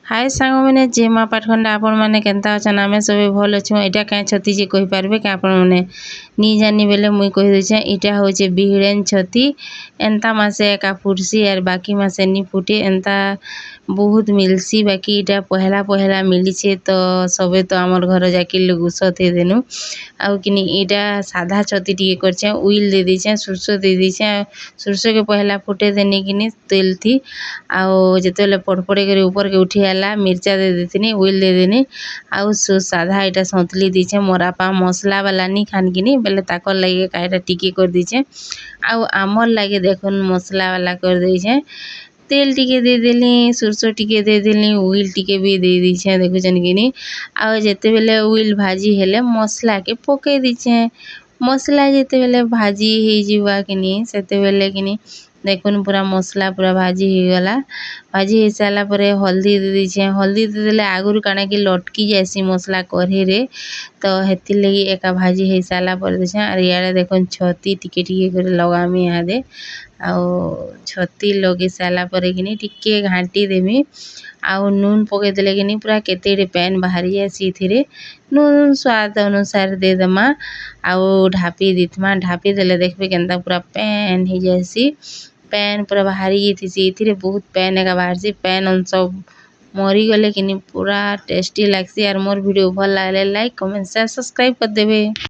हाय सांग मैंने जे माँ पाठखंडा आपण मैंने केनता अछन आमे सब भल अच्छु एटा क्या छती जे कहि पारबे कि आपण मैंने नी जानी बेले मुई कहि देछे एटा होचे बिहड़ेन छती एंता मासे एका फुटसी आर बाकी मासे नी फुटे एंता बहुत मिलसी बाकी एटा पहला पहला मिलीछे तो सबे तो हमर घर जाके गुस थे देनु आउ किनी एटा साधा छती टिके करछे उइल दे देछे सुरसो दे देछे सुरसो के पहला फुटे देनी किनी तेल थी आउ जेतेले पड़पड़े करे ऊपर के उठी आला मिर्चा दे देथिनी उइल दे देनी आउ साधा एटा सौतली दीछे मोरा पा मसला वाला नी खान किनी बेले ताकर लागे कायटा टिके कर दीछे आउ आमर लागे देखन मसला वाला कर देछे तेल टिके दे देली सुरसो टिके दे देली उइल टिके भी दे दीछे देखुछन किनी आउ जेते बेले उइल भाजी हेले मसला के पके दीछे मसला जेते बेले भाजी हे जीवा किनी सेते बेले किनी देखुन पूरा मसला पूरा भाजी हो गला भाजी हो सारा परे हल्दी दे दीछे हल्दी दे देले आगुर काना कि लटकी जासी मसला कढ़ी रे तो हेति लगी एका भाजी हो सारा पर देछे और यारे देखुन छती टिके टिके करे लगामी यादे आउ छती लगे सारा परे किनी टिके घांटी देमी आउ नून पके देले किनी पूरा केतेडे पैन बाहरी आसी थिरे नून स्वाद अनुसार दे दमा आउ ढापी दिथमा ढापी देले देखबे केनता पूरा पैन हो जासी पैन पूरा बाहरी थीसी इथिरे बहुत पैन एका बाहरसी पैन अन सब मरी गले किनी पूरा टेस्टी लागसी और मोर वीडियो भल लागले लाइक कमेंट शेयर सब्सक्राइब कर देबे।